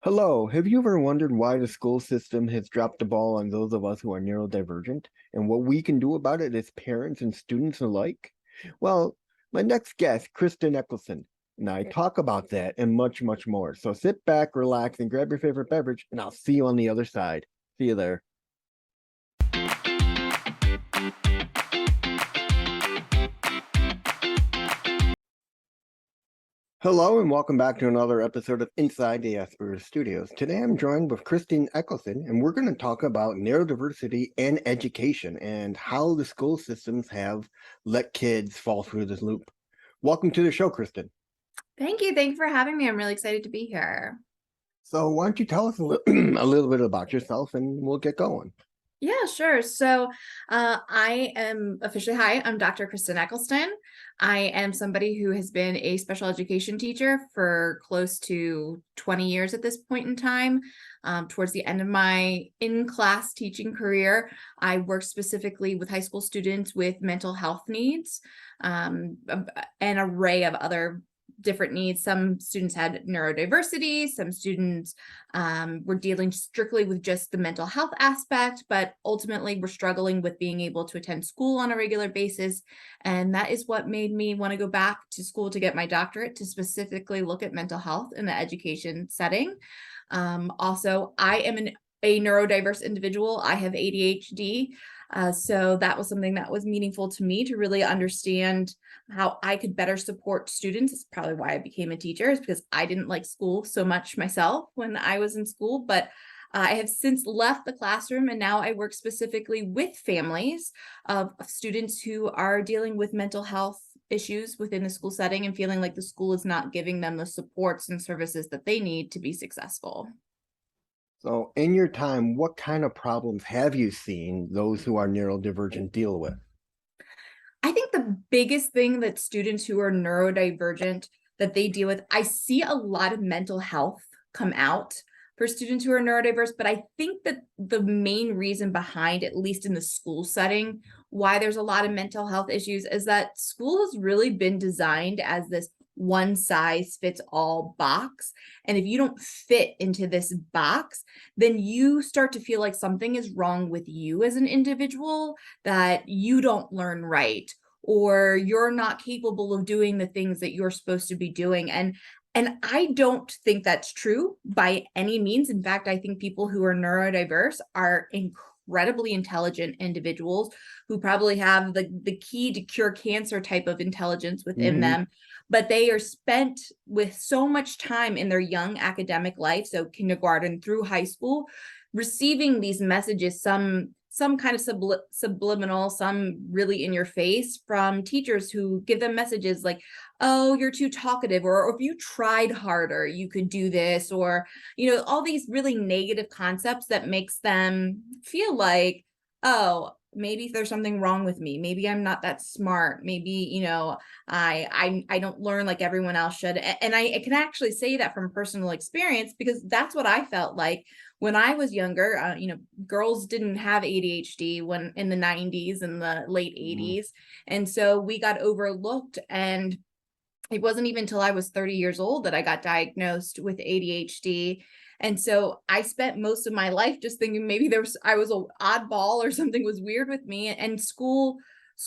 Hello, have you ever wondered why the school system has dropped the ball on those of us who are neurodivergent and what we can do about it as parents and students alike? Well, my next guest, Kristen Eccleston, and I talk about that and much, much more. So sit back, relax, and grab your favorite beverage, and I'll see you on the other side. See you there. Hello and welcome back to another episode of Inside the Aspergers Studios. Today I'm joined with Kristen Eccleston and we're going to talk about neurodiversity and education and how the school systems have let kids fall through this loop. Welcome to the show, Kristen. Thank you. Thank you for having me. I'm really excited to be here. So why don't you tell us a little bit about yourself and we'll get going. Yeah, sure. So I am officially, hi, I'm Dr. Kristen Eccleston. I am somebody who has been a special education teacher for close to 20 years at this point in time. Towards the end of my in-class teaching career, I worked specifically with high school students with mental health needs, an array of other different needs. Some students had neurodiversity, some students were dealing strictly with just the mental health aspect, but ultimately we're struggling with being able to attend school on a regular basis. And that is what made me want to go back to school to get my doctorate, to specifically look at mental health in the education setting. Also, I am a neurodiverse individual. I have ADHD. So that was something that was meaningful to me to really understand how I could better support students. It's probably why I became a teacher, is because I didn't like school so much myself when I was in school, but I have since left the classroom and now I work specifically with families of students who are dealing with mental health issues within the school setting and feeling like the school is not giving them the supports and services that they need to be successful. So in your time, what kind of problems have you seen those who are neurodivergent deal with? I think the biggest thing that students who are neurodivergent that they deal with, I see a lot of mental health come out for students who are neurodiverse, but I think that the main reason behind, at least in the school setting, why there's a lot of mental health issues is that school has really been designed as this one size fits all box. And if you don't fit into this box, then you start to feel like something is wrong with you as an individual, that you don't learn right, or you're not capable of doing the things that you're supposed to be doing. And I don't think that's true by any means. In fact, I think people who are neurodiverse are incredibly intelligent individuals who probably have the key to cure cancer type of intelligence within Mm-hmm. them. But they are spent with so much time in their young academic life, so kindergarten through high school, receiving these messages, some kind of subliminal, some really in your face, from teachers who give them messages like, oh, you're too talkative, or if you tried harder, you could do this, or, all these really negative concepts that makes them feel like, oh, maybe there's something wrong with me. Maybe I'm not that smart. Maybe, I don't learn like everyone else should. And I can actually say that from personal experience, because that's what I felt like when I was younger. Girls didn't have ADHD when in the 90s and the late 80s. And so we got overlooked, and it wasn't even until I was 30 years old that I got diagnosed with ADHD. And so I spent most of my life just thinking maybe I was an oddball or something was weird with me. And school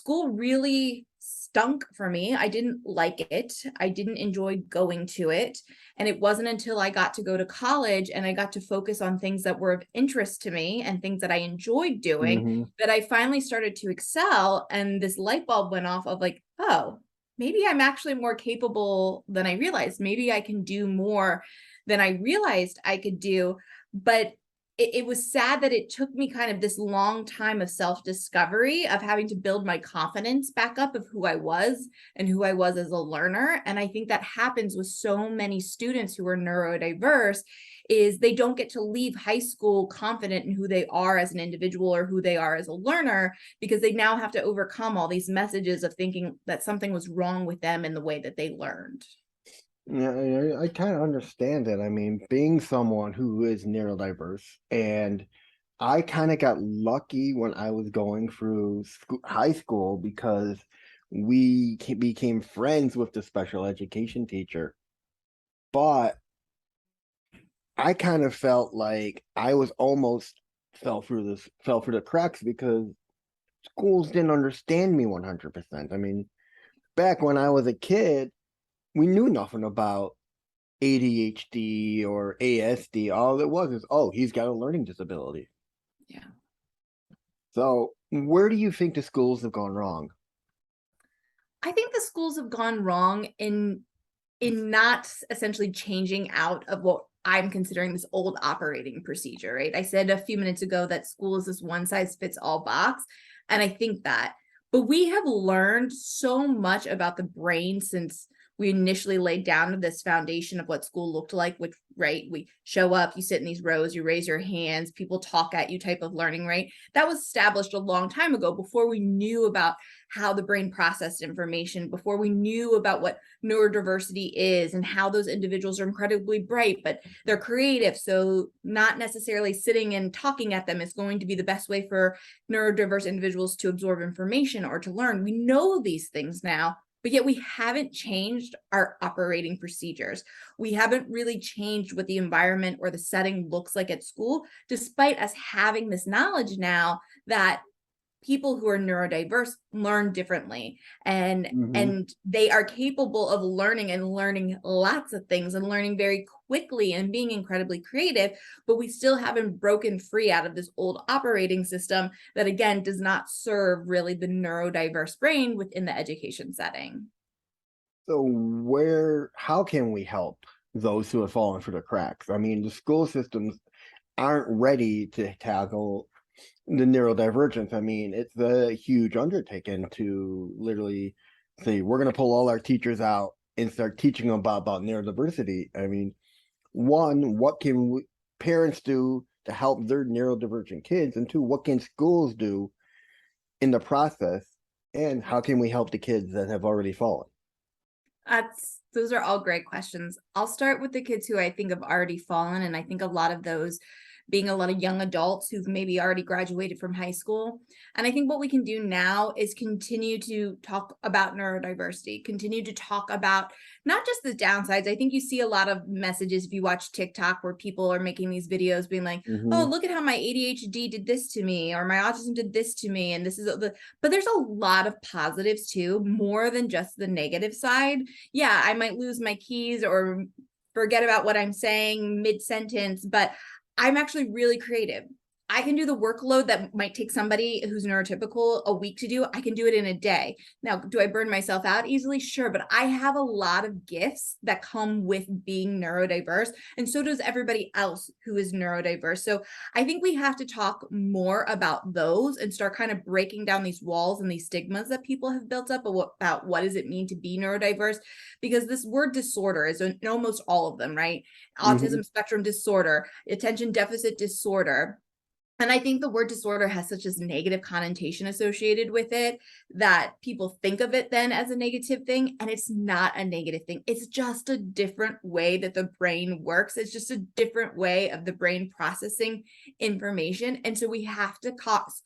really stunk for me. I didn't like it. I didn't enjoy going to it. And it wasn't until I got to go to college and I got to focus on things that were of interest to me and things that I enjoyed doing Mm-hmm. that I finally started to excel. And this light bulb went off of like, oh, maybe I'm actually more capable than I realized. Maybe I can do more than I realized I could do. But it was sad that it took me kind of this long time of self-discovery, of having to build my confidence back up of who I was and who I was as a learner. And I think that happens with so many students who are neurodiverse, is they don't get to leave high school confident in who they are as an individual or who they are as a learner, because they now have to overcome all these messages of thinking that something was wrong with them in the way that they learned. Yeah, I kind of understand it. I mean, being someone who is neurodiverse, and I kind of got lucky when I was going through high school because we became friends with the special education teacher. But I kind of felt like I was almost fell through the cracks because schools didn't understand me 100%. I mean, back when I was a kid, we knew nothing about ADHD or ASD. All it was is, oh, he's got a learning disability. Yeah. So, where do you think the schools have gone wrong? I think the schools have gone wrong in not essentially changing out of what I'm considering this old operating procedure, right? I said a few minutes ago that school is this one size fits all box. And I think that, but we have learned so much about the brain since we initially laid down this foundation of what school looked like, which, right, we show up, you sit in these rows, you raise your hands, people talk at you type of learning, right? That was established a long time ago before we knew about how the brain processed information, before we knew about what neurodiversity is and how those individuals are incredibly bright, but they're creative. So not necessarily sitting and talking at them is going to be the best way for neurodiverse individuals to absorb information or to learn. We know these things now, but yet we haven't changed our operating procedures. We haven't really changed what the environment or the setting looks like at school, despite us having this knowledge now that people who are neurodiverse learn differently, Hmm. and they are capable of learning and learning lots of things and learning very quickly and being incredibly creative, but we still haven't broken free out of this old operating system that again does not serve really the neurodiverse brain within the education setting. So, how can we help those who have fallen through the cracks? I mean, the school systems aren't ready to tackle the neurodivergence. I mean, it's a huge undertaking to literally say we're going to pull all our teachers out and start teaching them about neurodiversity. I mean, one, what can parents do to help their neurodivergent kids, and two, what can schools do in the process, and how can we help the kids that have already fallen? Those are all great questions. I'll start with the kids who I think have already fallen, and I think a lot of those being a lot of young adults who've maybe already graduated from high school. And I think what we can do now is continue to talk about neurodiversity, continue to talk about not just the downsides. I think you see a lot of messages if you watch TikTok where people are making these videos being like, oh, Mm-hmm. look at how my ADHD did this to me, or my autism did this to me. And this is but there's a lot of positives too, more than just the negative side. Yeah, I might lose my keys or forget about what I'm saying mid sentence, but I'm actually really creative. I can do the workload that might take somebody who's neurotypical a week to do. I can do it in a day. Now, do I burn myself out easily? Sure. But I have a lot of gifts that come with being neurodiverse. And so does everybody else who is neurodiverse. So I think we have to talk more about those and start kind of breaking down these walls and these stigmas that people have built up about what does it mean to be neurodiverse? Because this word disorder is in almost all of them, right? Mm-hmm. Autism spectrum disorder, attention deficit disorder. And I think the word disorder has such a negative connotation associated with it that people think of it then as a negative thing. And it's not a negative thing. It's just a different way that the brain works. It's just a different way of the brain processing information. And so we have to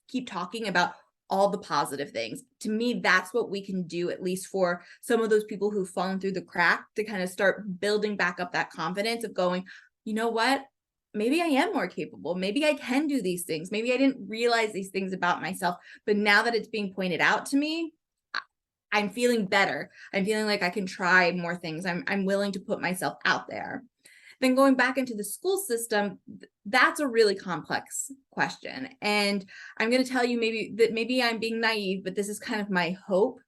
keep talking about all the positive things. To me, that's what we can do, at least for some of those people who've fallen through the crack, to kind of start building back up that confidence of going, you know what? Maybe I am more capable. Maybe I can do these things. Maybe I didn't realize these things about myself, but now that it's being pointed out to me, I'm feeling better. I'm feeling like I can try more things. I'm willing to put myself out there. Then going back into the school system, that's a really complex question. And I'm going to tell you maybe I'm being naive, but this is kind of my hope.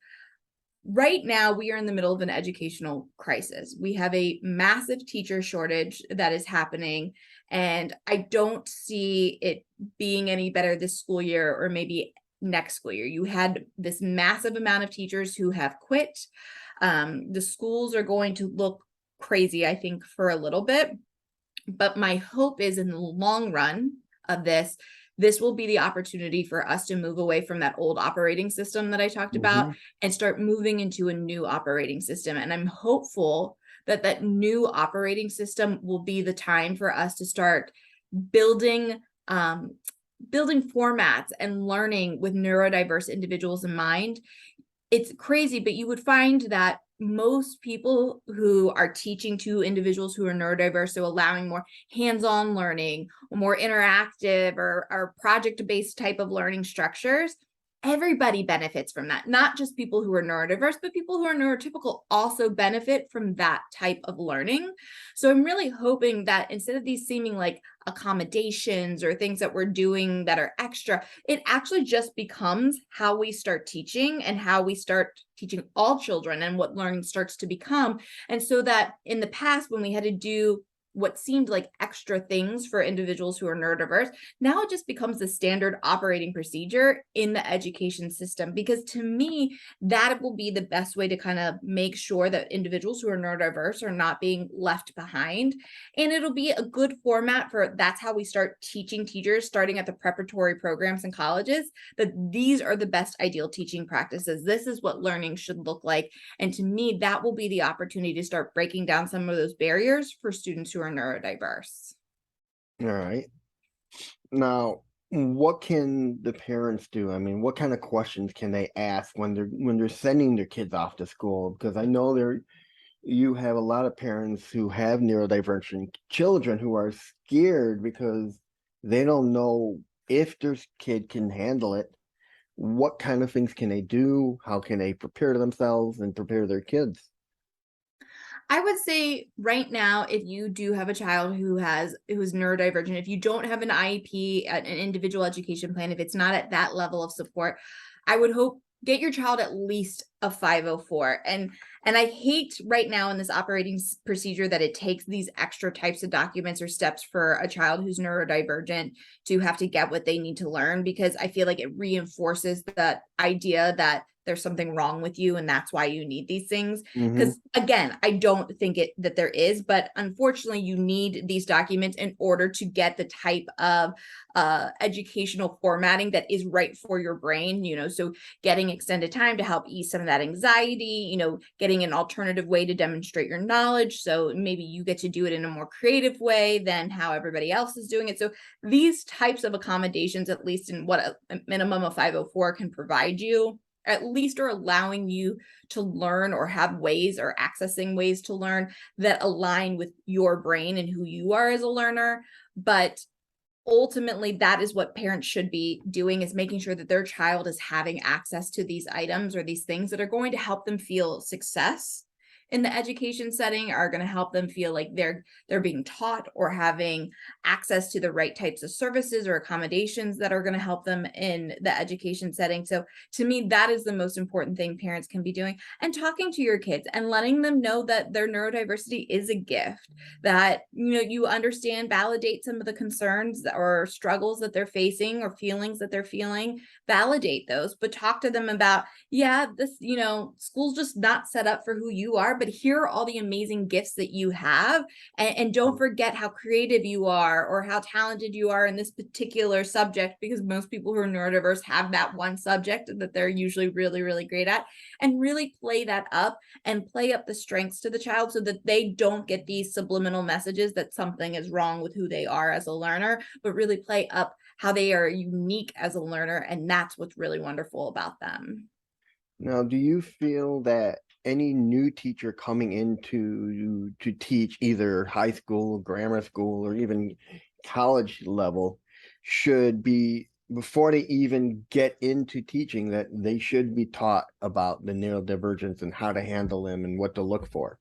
Right now, we are in the middle of an educational crisis. We have a massive teacher shortage that is happening, and I don't see it being any better this school year or maybe next school year. You had this massive amount of teachers who have quit. The schools are going to look crazy, I think, for a little bit. But my hope is in the long run of this will be the opportunity for us to move away from that old operating system that I talked about Mm-hmm. and start moving into a new operating system. And I'm hopeful that that new operating system will be the time for us to start building building formats and learning with neurodiverse individuals in mind, it's crazy, but you would find that most people who are teaching to individuals who are neurodiverse, so allowing more hands-on learning, more interactive or project-based type of learning structures, everybody benefits from that. Not just people who are neurodiverse, but people who are neurotypical also benefit from that type of learning. So I'm really hoping that instead of these seeming like accommodations or things that we're doing that are extra, it actually just becomes how we start teaching and how we start teaching all children and what learning starts to become. And so that in the past, when we had to do what seemed like extra things for individuals who are neurodiverse, now it just becomes the standard operating procedure in the education system. Because to me, that will be the best way to kind of make sure that individuals who are neurodiverse are not being left behind. And it'll be a good format for that's how we start teaching teachers starting at the preparatory programs and colleges, that these are the best ideal teaching practices. This is what learning should look like. And to me, that will be the opportunity to start breaking down some of those barriers for students who are neurodiverse. All right. Now, what can the parents do? I mean, what kind of questions can they ask when they're sending their kids off to school? Because I know you have a lot of parents who have neurodivergent children who are scared because they don't know if their kid can handle it. What kind of things can they do? How can they prepare themselves and prepare their kids? I would say right now, if you do have a child who's neurodivergent, if you don't have an IEP, an individual education plan, if it's not at that level of support, I would hope get your child at least a 504. And I hate right now in this operating procedure that it takes these extra types of documents or steps for a child who's neurodivergent to have to get what they need to learn, because I feel like it reinforces that idea that there's something wrong with you and that's why you need these things. Mm-hmm. Because again, I don't think that there is, but unfortunately you need these documents in order to get the type of educational formatting that is right for your brain, so getting extended time to help ease some of that anxiety, getting an alternative way to demonstrate your knowledge, so maybe you get to do it in a more creative way than how everybody else is doing it. So these types of accommodations, at least in what a minimum of 504 can provide you, at least are allowing you to learn or have ways or accessing ways to learn that align with your brain and who you are as a learner. But ultimately, that is what parents should be doing, is making sure that their child is having access to these items or these things that are going to help them feel success in the education setting, are going to help them feel like they're being taught or having access to the right types of services or accommodations that are going to help them in the education setting. So to me, that is the most important thing parents can be doing, and talking to your kids and letting them know that their neurodiversity is a gift, that you understand, validate some of the concerns or struggles that they're facing or feelings that they're feeling, validate those, but talk to them about, yeah, this, school's just not set up for who you are, but here are all the amazing gifts that you have. And don't forget how creative you are or how talented you are in this particular subject, because most people who are neurodiverse have that one subject that they're usually really, really great at, and really play that up and play up the strengths to the child so that they don't get these subliminal messages that something is wrong with who they are as a learner, but really play up how they are unique as a learner. And that's what's really wonderful about them. Now, do you feel that any new teacher coming to teach either high school, grammar school, or even college level should be, before they even get into teaching, that they should be taught about the neurodivergence and how to handle them and what to look for?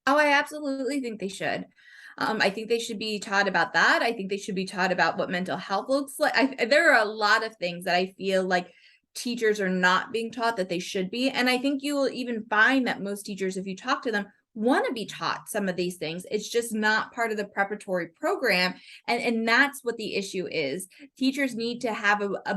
Oh, I absolutely think they should. I think they should be taught about that. I think they should be taught about what mental health looks like. There are a lot of things that I feel like teachers are not being taught that they should be. And I think you will even find that most teachers, if you talk to them, want to be taught some of these things. It's just not part of the preparatory program. And that's what the issue is. Teachers need to have a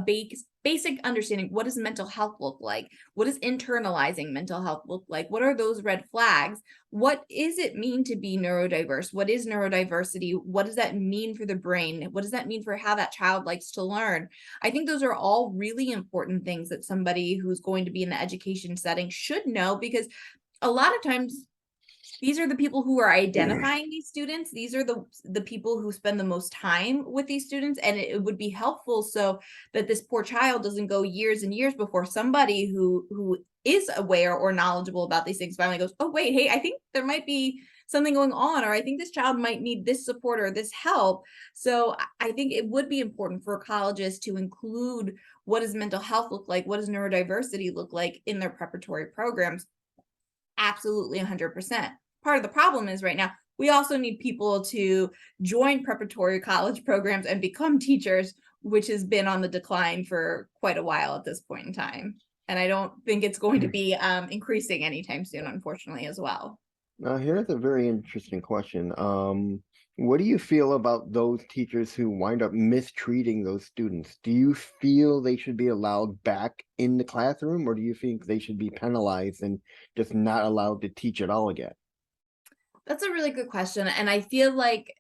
basic understanding. What does mental health look like? What does internalizing mental health look like? What are those red flags? What does it mean to be neurodiverse? What is neurodiversity? What does that mean for the brain? What does that mean for how that child likes to learn? I think those are all really important things that somebody who's going to be in the education setting should know, because a lot of times these are the people who are identifying these students. These are the people who spend the most time with these students, and it would be helpful so that this poor child doesn't go years and years before somebody who is aware or knowledgeable about these things finally goes, oh wait, hey, I think there might be something going on, or I think this child might need this support or this help. So I think it would be important for colleges to include what does mental health look like, what does neurodiversity look like in their preparatory programs. Absolutely 100%. Part of the problem is right now, we also need people to join preparatory college programs and become teachers, which has been on the decline for quite a while at this point in time. And I don't think it's going to be increasing anytime soon, unfortunately, as well. Now, here's a very interesting question. What do you feel about those teachers who wind up mistreating those students? Do you feel they should be allowed back in the classroom, or do you think they should be penalized and just not allowed to teach at all again? That's a really good question. And I feel like,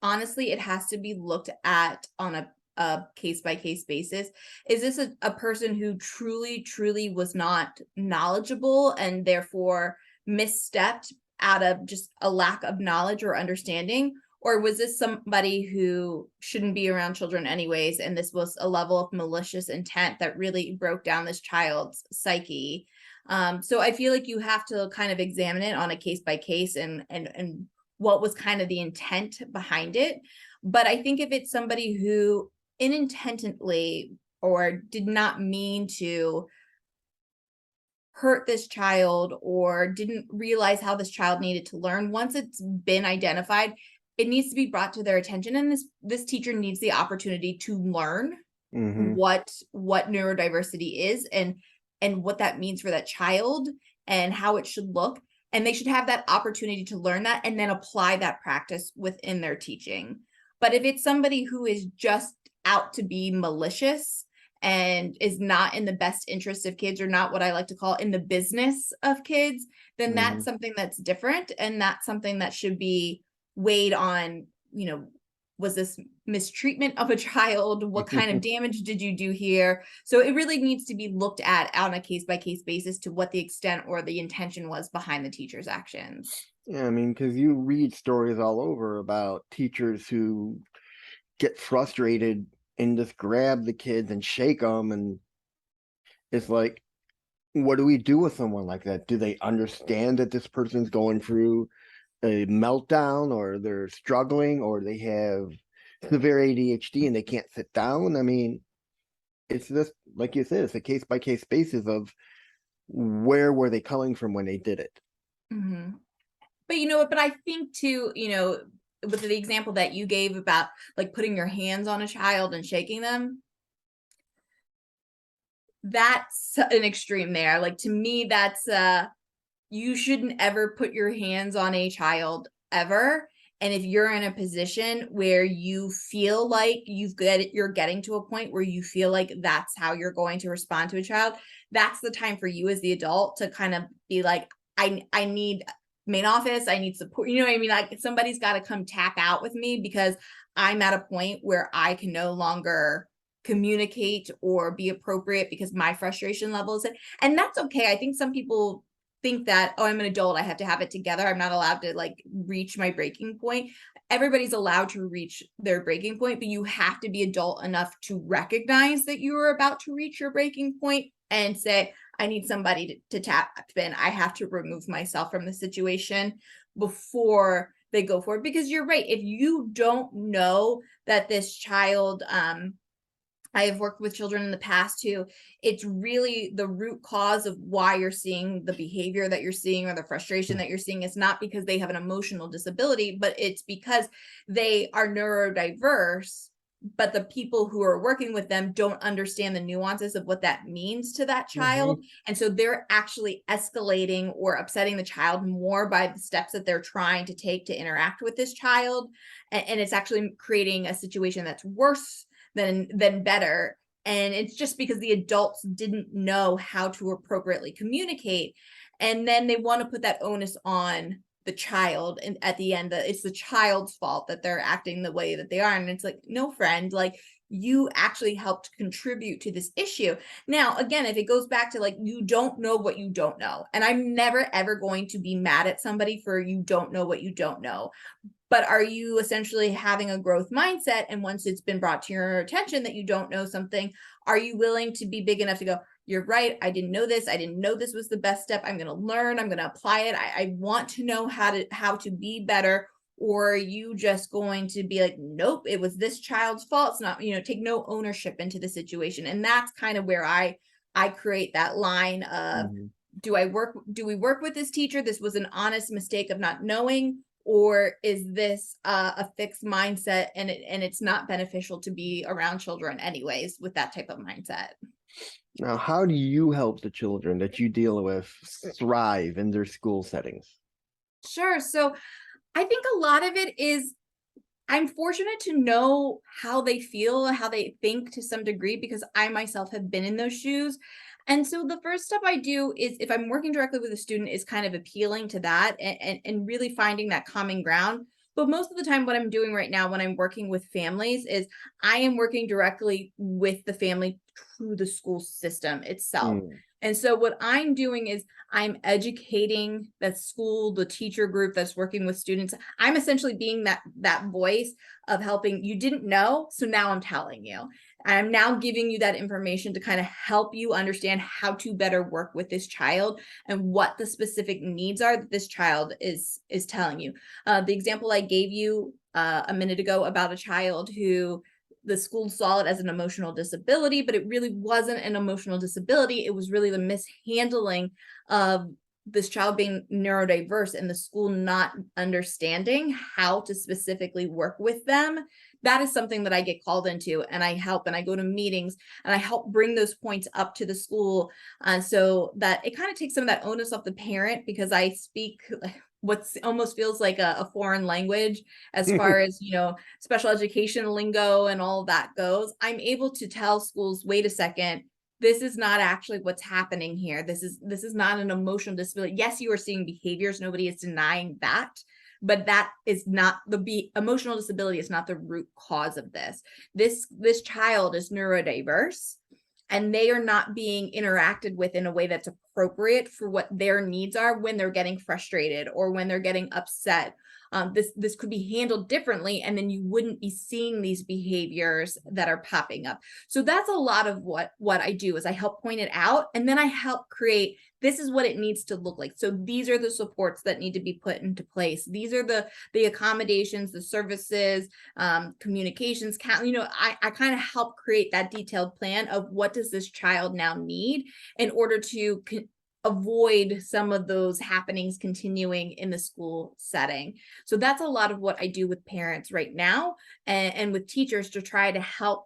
honestly, it has to be looked at on a case-by-case basis. Is this a person who truly was not knowledgeable and therefore misstepped out of just a lack of knowledge or understanding? Or was this somebody who shouldn't be around children anyways, and this was a level of malicious intent that really broke down this child's psyche? So I feel like you have to kind of examine it on a case by case and what was kind of the intent behind it. But I think if it's somebody who inintently or did not mean to hurt this child or didn't realize how this child needed to learn, once it's been identified, it needs to be brought to their attention, and this teacher needs the opportunity to learn what neurodiversity is and what that means for that child and how it should look. And they should have that opportunity to learn that and then apply that practice within their teaching. But if it's somebody who is just out to be malicious and is not in the best interest of kids, or not what I like to call in the business of kids, then that's something that's different. And that's something that should be weighed on, was this mistreatment of a child? What kind of damage did you do here? So it really needs to be looked at on a case-by-case basis to what the extent or the intention was behind the teacher's actions. Yeah, I mean, because you read stories all over about teachers who get frustrated and just grab the kids and shake them. And it's like, what do we do with someone like that? Do they understand that this person's going through a meltdown, or they're struggling, or they have severe ADHD and they can't sit down? I mean, it's just like you said, it's a case by case basis of where were they coming from when they did it. But you know what? But I think too, with the example that you gave about like putting your hands on a child and shaking them, that's an extreme there. Like, to me, that's you shouldn't ever put your hands on a child ever. And if you're in a position where you feel like you're getting to a point where you feel like that's how you're going to respond to a child, that's the time for you as the adult to kind of be like, I need main office, I need support. You know what I mean? Like, somebody's got to come tap out with me because I'm at a point where I can no longer communicate or be appropriate because my frustration level is it. And that's okay. I think some people think that, oh, I'm an adult, I have to have it together, I'm not allowed to like reach my breaking point. Everybody's allowed to reach their breaking point, but you have to be adult enough to recognize that you are about to reach your breaking point and say, I need somebody to tap in. I have to remove myself from the situation before they go for it. Because you're right, if you don't know that this child, I have worked with children in the past too, it's really the root cause of why you're seeing the behavior that you're seeing or the frustration that you're seeing is not because they have an emotional disability, but it's because they are neurodiverse, but the people who are working with them don't understand the nuances of what that means to that child. And so they're actually escalating or upsetting the child more by the steps that they're trying to take to interact with this child. And it's actually creating a situation that's worse than better. And it's just because the adults didn't know how to appropriately communicate. And then they want to put that onus on the child, and at the end that it's the child's fault that they're acting the way that they are. And it's like, no, friend, like, you actually helped contribute to this issue. Now, again, if it goes back to like, you don't know what you don't know, and I'm never ever going to be mad at somebody for you don't know what you don't know, but are you essentially having a growth mindset? And once it's been brought to your attention that you don't know something, are you willing to be big enough to go, you're right. I didn't know this. I didn't know this was the best step. I'm going to learn. I'm going to apply it. I want to know how to be better. Or are you just going to be like, nope, it was this child's fault? It's not, take no ownership into the situation. And that's kind of where I create that line of, do we work with this teacher? This was an honest mistake of not knowing, or is this a fixed mindset and it's not beneficial to be around children anyways with that type of mindset? Now, how do you help the children that you deal with thrive in their school settings? Sure. So I think a lot of it is, I'm fortunate to know how they feel, how they think to some degree, because I myself have been in those shoes. And so the first step I do is, if I'm working directly with a student, is kind of appealing to that and really finding that common ground. But most of the time, what I'm doing right now when I'm working with families is I am working directly with the family through the school system itself. And so what I'm doing is I'm educating that school, the teacher group that's working with students. I'm essentially being that voice of helping. You didn't know, so now I'm telling you. I'm now giving you that information to kind of help you understand how to better work with this child and what the specific needs are that this child is telling you. The example I gave you a minute ago about a child who the school saw it as an emotional disability, but it really wasn't an emotional disability. It was really the mishandling of this child being neurodiverse and the school not understanding how to specifically work with them. That is something that I get called into, and I help, and I go to meetings and I help bring those points up to the school, so that it kind of takes some of that onus off the parent, because I speak what almost feels like a foreign language as far as, special education lingo and all that goes. I'm able to tell schools, wait a second, this is not actually what's happening here. This is not an emotional disability. Yes, you are seeing behaviors. Nobody is denying that, but that is not emotional disability is not the root cause of this. This child is neurodiverse, and they are not being interacted with in a way that's appropriate for what their needs are when they're getting frustrated or when they're getting upset. This could be handled differently, and then you wouldn't be seeing these behaviors that are popping up. So that's a lot of what I do, is I help point it out, and then I help create, this is what it needs to look like. So these are the supports that need to be put into place. These are the accommodations, the services, communications. I kind of help create that detailed plan of what does this child now need in order to avoid some of those happenings continuing in the school setting. So that's a lot of what I do with parents right now, and with teachers, to try to help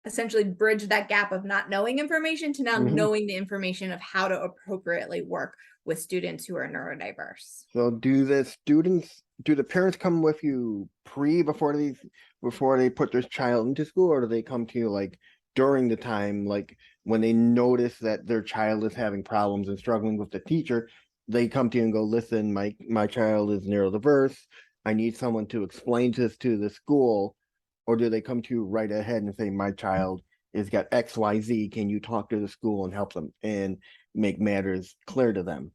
essentially bridge that gap of not knowing information to now knowing the information of how to appropriately work with students who are neurodiverse. So do the parents come with you before they put their child into school, or do they come to you like during the time, like when they notice that their child is having problems and struggling with the teacher, they come to you and go, listen, my child is neurodiverse. I need someone to explain this to the school. Or do they come to you right ahead and say, my child has got XYZ, can you talk to the school and help them and make matters clear to them?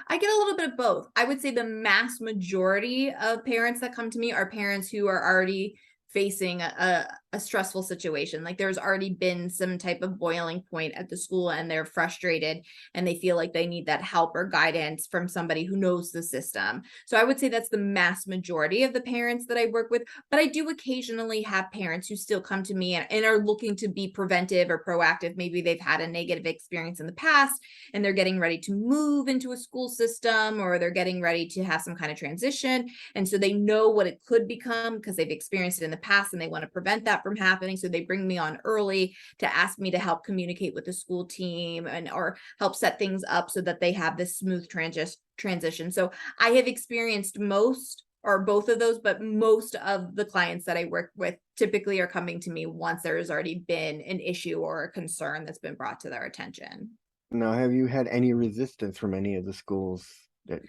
I get a little bit of both. I would say the mass majority of parents that come to me are parents who are already facing a stressful situation. Like there's already been some type of boiling point at the school, and they're frustrated and they feel like they need that help or guidance from somebody who knows the system. So I would say that's the mass majority of the parents that I work with. But I do occasionally have parents who still come to me and are looking to be preventive or proactive. Maybe they've had a negative experience in the past and they're getting ready to move into a school system, or they're getting ready to have some kind of transition. And so they know what it could become because they've experienced it in the past, and they want to prevent that from happening. So they bring me on early to ask me to help communicate with the school team or help set things up so that they have this smooth transition. So I have experienced most or both of those, but most of the clients that I work with typically are coming to me once there has already been an issue or a concern that's been brought to their attention. Now, have you had any resistance from any of the schools that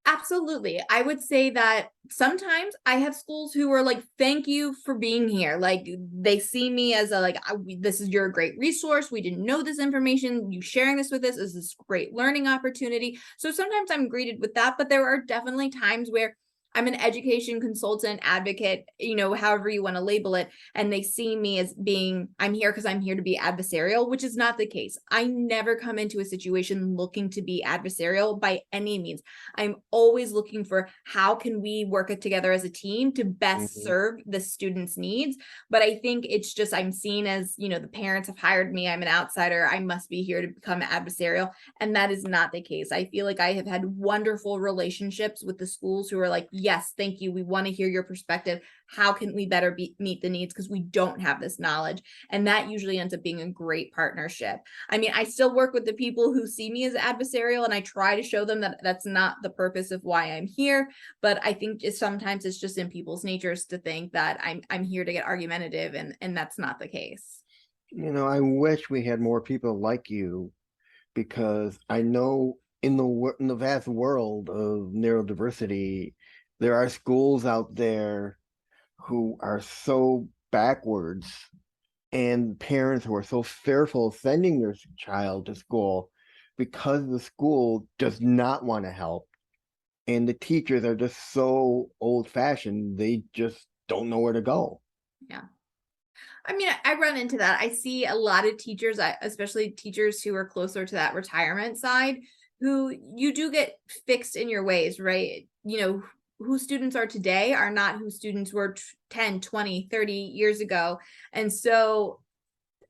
Absolutely. I would say that sometimes I have schools who are like, thank you for being here. Like they see me as this is your great resource. We didn't know this information. You sharing this with us is this great learning opportunity. So sometimes I'm greeted with that, but there are definitely times where I'm an education consultant, advocate, however you want to label it. And they see me as being, I'm here because I'm here to be adversarial, which is not the case. I never come into a situation looking to be adversarial by any means. I'm always looking for how can we work it together as a team to best Mhm. serve the students' needs. But I think it's just, I'm seen as, the parents have hired me. I'm an outsider. I must be here to become adversarial. And that is not the case. I feel like I have had wonderful relationships with the schools who are like, yes, thank you. We want to hear your perspective. How can we better meet the needs? Because we don't have this knowledge. And that usually ends up being a great partnership. I mean, I still work with the people who see me as adversarial, and I try to show them that that's not the purpose of why I'm here. But I think sometimes it's just in people's natures to think that I'm here to get argumentative, and that's not the case. I wish we had more people like you, because I know in the vast world of neurodiversity, there are schools out there who are so backwards, and parents who are so fearful of sending their child to school because the school does not want to help, and the teachers are just so old-fashioned, they just don't know where to go. Yeah. I mean, I run into that. I see a lot of teachers, especially teachers who are closer to that retirement side, who you do get fixed in your ways, right? Who students are today are not who students were 10, 20, 30 years ago. And so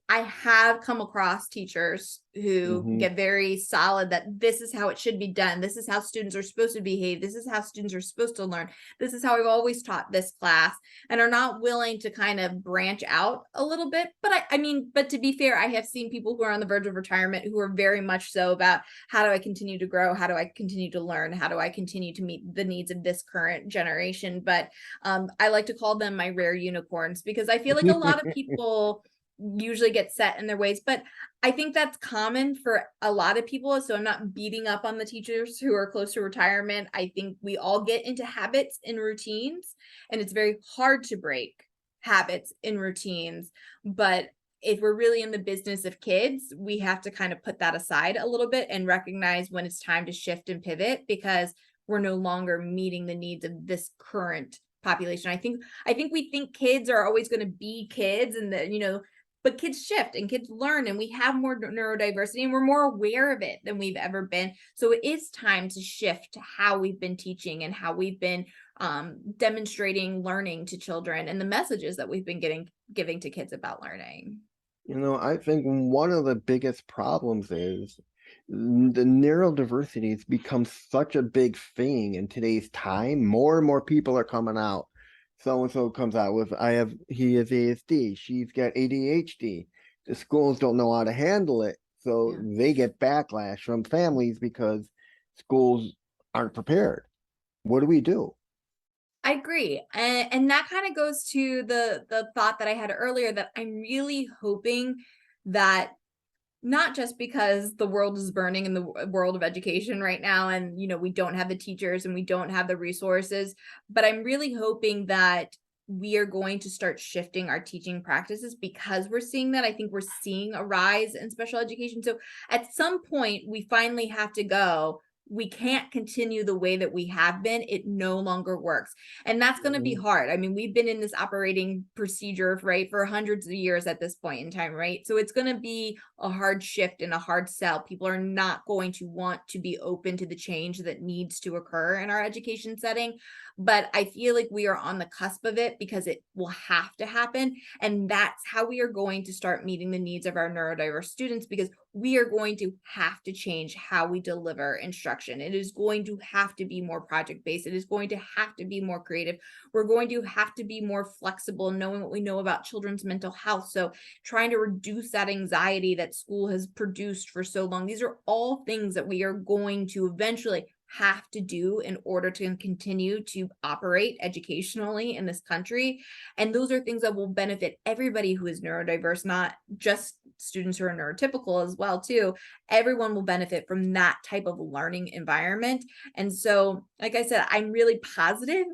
I have come across teachers who Hmm. get very solid that this is how it should be done. This is how students are supposed to behave. This is how students are supposed to learn. This is how I've always taught this class, and are not willing to kind of branch out a little bit. But I mean, but to be fair, I have seen people who are on the verge of retirement who are very much so about how do I continue to grow? How do I continue to learn? How do I continue to meet the needs of this current generation? But I like to call them my rare unicorns, because I feel like a lot of people usually get set in their ways. But I think that's common for a lot of people. So I'm not beating up on the teachers who are close to retirement. I think we all get into habits and routines, and it's very hard to break habits and routines. But if we're really in the business of kids, we have to kind of put that aside a little bit and recognize when it's time to shift and pivot, because we're no longer meeting the needs of this current population. I think we think kids are always going to be kids, and that, but kids shift and kids learn, and we have more neurodiversity, and we're more aware of it than we've ever been. So it is time to shift to how we've been teaching and how we've been demonstrating learning to children, and the messages that we've been giving to kids about learning. I think one of the biggest problems is the neurodiversity has become such a big thing in today's time. More and more people are coming out. So and so comes out with, he has ASD, she's got ADHD. The schools don't know how to handle it, so Yeah. they get backlash from families because schools aren't prepared. What do we do? I agree. And that kind of goes to the thought that I had earlier, that I'm really hoping that, not just because the world is burning in the world of education right now, and we don't have the teachers and we don't have the resources, but I'm really hoping that we are going to start shifting our teaching practices, because we're seeing that. I think we're seeing a rise in special education. So at some point we finally have to go, we can't continue the way that we have been. It no longer works. And that's going to be Mhm. hard. I mean, we've been in this operating procedure, right, for hundreds of years at this point in time, right? So it's going to be a hard shift and a hard sell. People are not going to want to be open to the change that needs to occur in our education setting. But I feel like we are on the cusp of it, because it will have to happen. And that's how we are going to start meeting the needs of our neurodiverse students, because we are going to have to change how we deliver instruction. It is going to have to be more project based. It is going to have to be more creative. We're going to have to be more flexible, knowing what we know about children's mental health. So trying to reduce that anxiety that school has produced for so long. These are all things that we are going to eventually have to do in order to continue to operate educationally in this country. And those are things that will benefit everybody who is neurodiverse, not just students who are neurotypical as well too. Everyone will benefit from that type of learning environment. And so, like I said, I'm really positive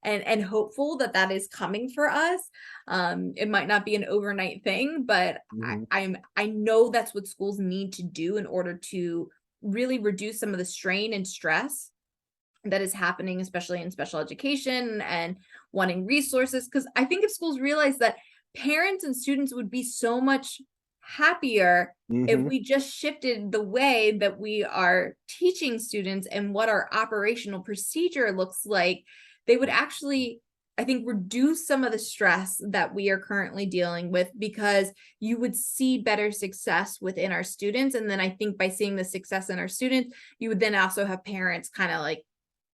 and hopeful that that is coming for us. It might not be an overnight thing, but Mhm. I know that's what schools need to do in order to really reduce some of the strain and stress that is happening, especially in special education and wanting resources. Because I think if schools realize that parents and students would be so much happier if Mm-hmm. we just shifted the way that we are teaching students and what our operational procedure looks like, they would actually, I think, reduce some of the stress that we are currently dealing with, because you would see better success within our students. And then I think by seeing the success in our students, you would then also have parents kind of like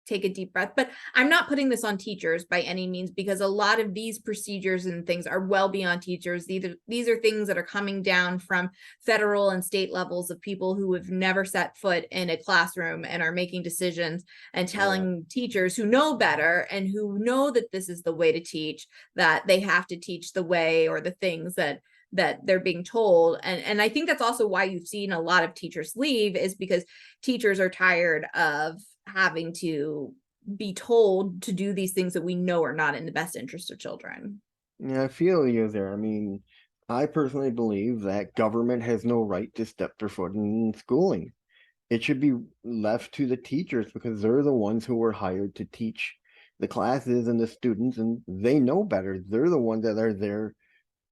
take a deep breath. But I'm not putting this on teachers by any means, because a lot of these procedures and things are well beyond teachers. These are things that are coming down from federal and state levels of people who have never set foot in a classroom and are making decisions and Yeah. telling teachers who know better and who know that this is the way to teach, that they have to teach the way or the things that they're being told. And I think that's also why you've seen a lot of teachers leave, is because teachers are tired of having to be told to do these things that we know are not in the best interest of children. Yeah, I feel you there. I mean, I personally believe that government has no right to step their foot in schooling. It should be left to the teachers, because they're the ones who were hired to teach the classes and the students, and they know better. They're the ones that are there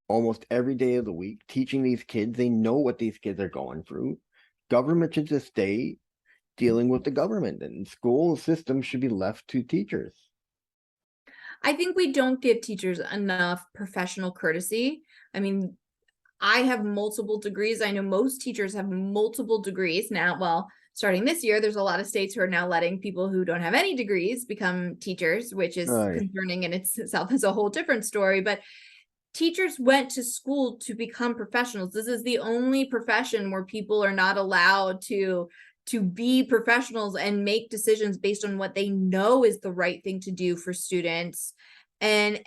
almost every day of the week teaching these kids. They know what these kids are going through. Government should just stay dealing with the government, and school systems should be left to teachers. I think we don't give teachers enough professional courtesy. I mean, I have multiple degrees. I know most teachers have multiple degrees now. Well, starting this year, there's a lot of states who are now letting people who don't have any degrees become teachers, which is Right. concerning in itself. Is a whole different story. But teachers went to school to become professionals. This is the only profession where people are not allowed to be professionals and make decisions based on what they know is the right thing to do for students. And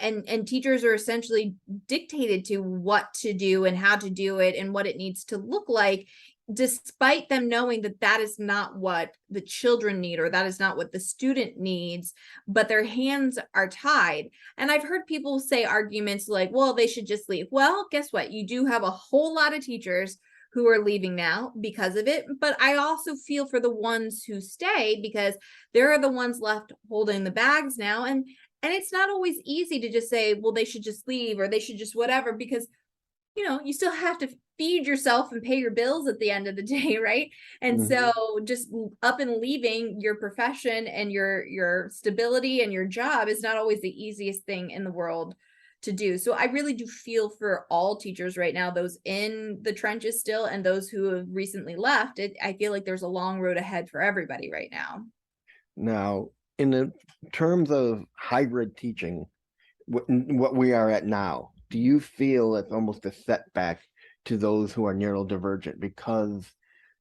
teachers are essentially dictated to what to do and how to do it and what it needs to look like, despite them knowing that that is not what the children need or that is not what the student needs, but their hands are tied. And I've heard people say arguments like, well, they should just leave. Well, guess what? You do have a whole lot of teachers who are leaving now because of it. But I also feel for the ones who stay, because they're the ones left holding the bags now. And it's not always easy to just say, well, they should just leave or they should just whatever, because you still have to feed yourself and pay your bills at the end of the day, right? And Mhm. so just up and leaving your profession and your stability and your job is not always the easiest thing in the world to do. So I really do feel for all teachers right now, those in the trenches still and those who have recently left. I feel like there's a long road ahead for everybody right now. Now, in the terms of hybrid teaching, what we are at now, do you feel it's almost a setback to those who are neurodivergent, because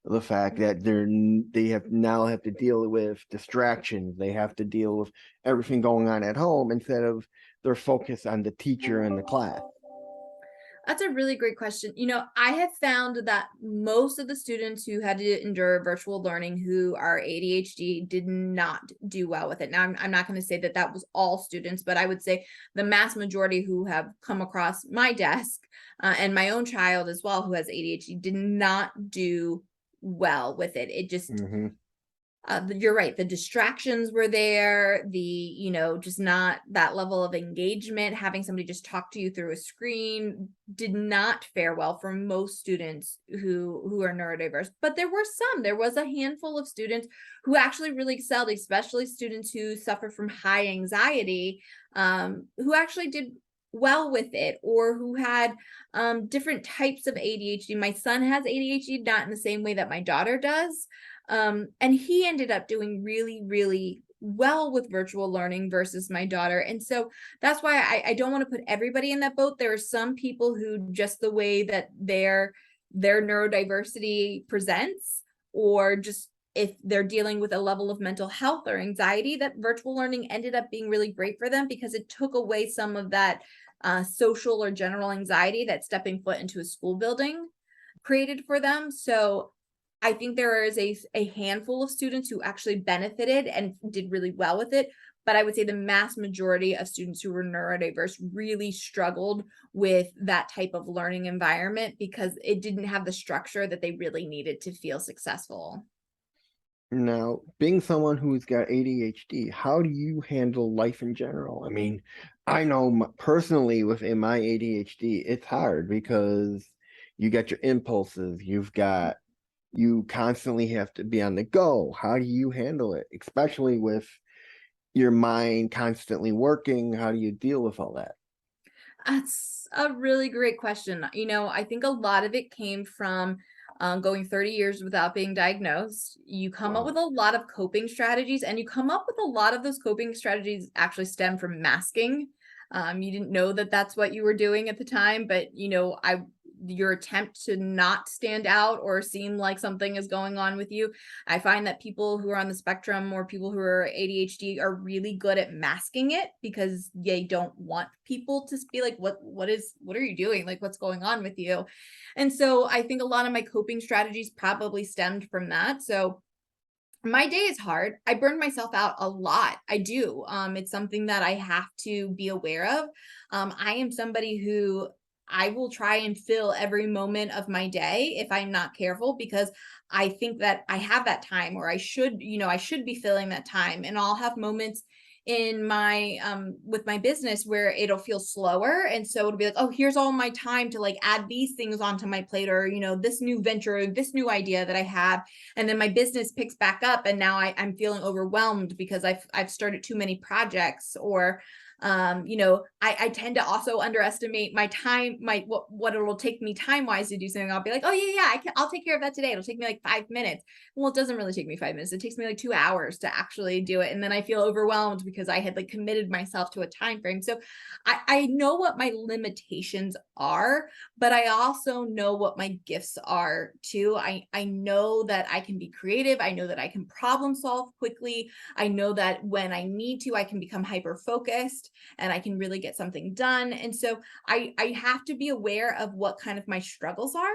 of the fact that they have to deal with distractions, they have to deal with everything going on at home instead of their focus on the teacher and the class? That's a really great question. I have found that most of the students who had to endure virtual learning who are ADHD did not do well with it. Now, I'm not going to say that that was all students, but I would say the mass majority who have come across my desk and my own child as well who has ADHD did not do well with it. It just Mm-hmm. you're right. The distractions were there. Just not that level of engagement. Having somebody just talk to you through a screen did not fare well for most students who are neurodiverse. But there were some. There was a handful of students who actually really excelled, especially students who suffer from high anxiety, who actually did well with it, or who had different types of ADHD. My son has ADHD, not in the same way that my daughter does. And he ended up doing really, really well with virtual learning versus my daughter. And so that's why I don't want to put everybody in that boat. There are some people who just the way that their neurodiversity presents, or just if they're dealing with a level of mental health or anxiety, that virtual learning ended up being really great for them because it took away some of that social or general anxiety that stepping foot into a school building created for them. So I think there is a handful of students who actually benefited and did really well with it. But I would say the mass majority of students who were neurodiverse really struggled with that type of learning environment because it didn't have the structure that they really needed to feel successful. Now, being someone who's got ADHD, how do you handle life in general? I mean, I know personally within my ADHD, it's hard because you got your impulses, you constantly have to be on the go. How do you handle it? Especially with your mind constantly working, how do you deal with all that? That's a really great question. I think a lot of it came from going 30 years without being diagnosed. You come up with Wow. a lot of coping strategies, and you come up with a lot of those coping strategies actually stem from masking. You didn't know that that's what you were doing at the time, but your attempt to not stand out or seem like something is going on with you. I find that people who are on the spectrum or people who are ADHD are really good at masking it because they don't want people to be like, what are you doing? Like, what's going on with you? And so I think a lot of my coping strategies probably stemmed from that. So my day is hard. I burn myself out a lot. I do. It's something that I have to be aware of. I am somebody who I will try and fill every moment of my day if I'm not careful, because I think that I have that time, or I should be filling that time. And I'll have moments in my with my business where it'll feel slower, and so it'll be like, oh, here's all my time to like add these things onto my plate, or this new venture, or this new idea that I have. And then my business picks back up, and now I'm feeling overwhelmed because I've started too many projects. Or I tend to also underestimate my time, what it'll take me time wise to do something. I'll be like, oh yeah, I'll take care of that today. It'll take me like 5 minutes. Well, it doesn't really take me 5 minutes. It takes me like 2 hours to actually do it. And then I feel overwhelmed because I had like committed myself to a time frame. So I know what my limitations are, but I also know what my gifts are too. I know that I can be creative. I know that I can problem solve quickly. I know that when I need to, I can become hyper focused and I can really get something done. And so I have to be aware of what kind of my struggles are,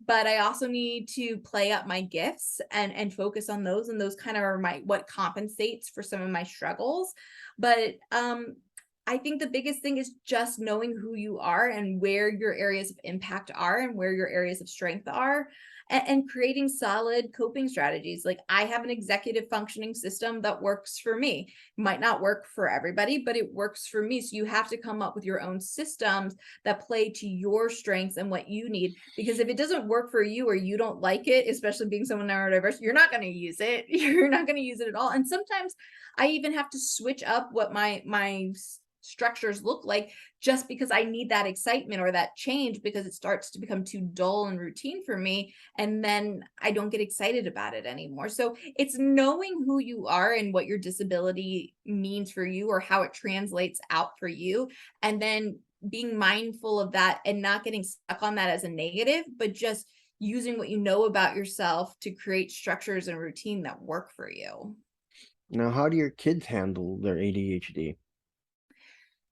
but I also need to play up my gifts and focus on those. And those kind of are what compensates for some of my struggles. But I think the biggest thing is just knowing who you are and where your areas of impact are and where your areas of strength are, and creating solid coping strategies. Like, I have an executive functioning system that works for me. Might not work for everybody, but it works for me. So you have to come up with your own systems that play to your strengths and what you need. Because if it doesn't work for you or you don't like it, especially being someone neurodiverse, you're not going to use it. You're not going to use it at all. And sometimes I even have to switch up what my structures look like, just because I need that excitement or that change, because it starts to become too dull and routine for me. And then I don't get excited about it anymore. So it's knowing who you are and what your disability means for you, or how it translates out for you. And then being mindful of that and not getting stuck on that as a negative, but just using what you know about yourself to create structures and routine that work for you. Now, how do your kids handle their ADHD?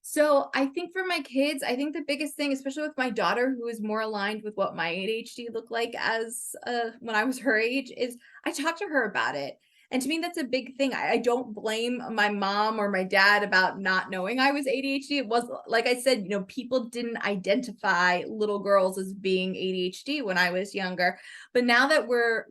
So I think for my kids, I think the biggest thing, especially with my daughter, who is more aligned with what my ADHD looked like as when I was her age, is I talked to her about it. And to me, that's a big thing. I don't blame my mom or my dad about not knowing I was ADHD. It was, like I said, people didn't identify little girls as being ADHD when I was younger. But now that we're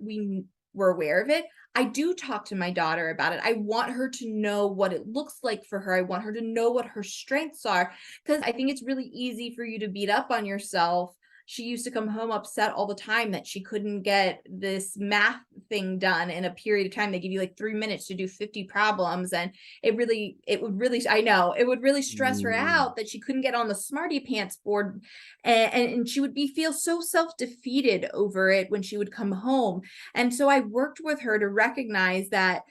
aware of it, I do talk to my daughter about it. I want her to know what it looks like for her. I want her to know what her strengths are, because I think it's really easy for you to beat up on yourself. She used to come home upset all the time that she couldn't get this math thing done in a period of time. They give you like 3 minutes to do 50 problems. And I know it would really stress her Mm, out that she couldn't get on the Smarty Pants board. And she would feel so self-defeated over it when she would come home. And so I worked with her to recognize that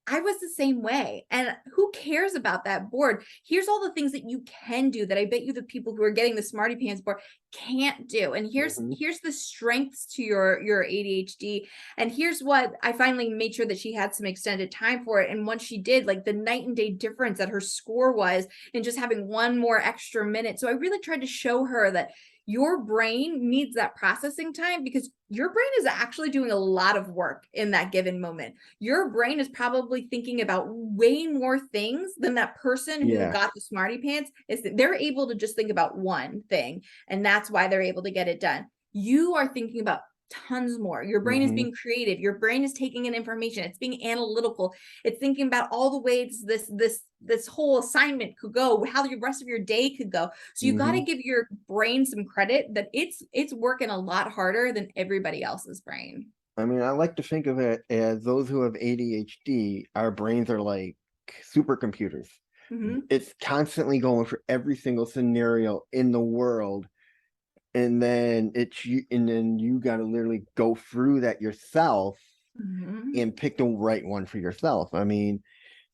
I was the same way. And who cares about that board? Here's all the things that you can do that I bet you the people who are getting the Smarty Pants board can't do. And mhm. here's the strengths to your ADHD. And here's what I finally made sure that she had some extended time for it. And once she did, like, the night and day difference that her score was in just having one more extra minute. So I really tried to show her that your brain needs that processing time, because your brain is actually doing a lot of work in that given moment. Your brain is probably thinking about way more things than that person who Yeah. got the Smarty Pants is. They're able to just think about one thing, and that's why they're able to get it done. You are thinking about tons more. Your brain is Mm-hmm. being creative. Your brain is taking in information. It's being analytical. It's thinking about all the ways this whole assignment could go, how the rest of your day could go. So you got to Mm-hmm. give your brain some credit that it's working a lot harder than everybody else's brain. I mean, I like to think of it as those who have ADHD, our brains are like supercomputers. Mm-hmm. It's constantly going for every single scenario in the world, and then you got to literally go through that yourself Mm-hmm. and pick the right one for yourself. I mean,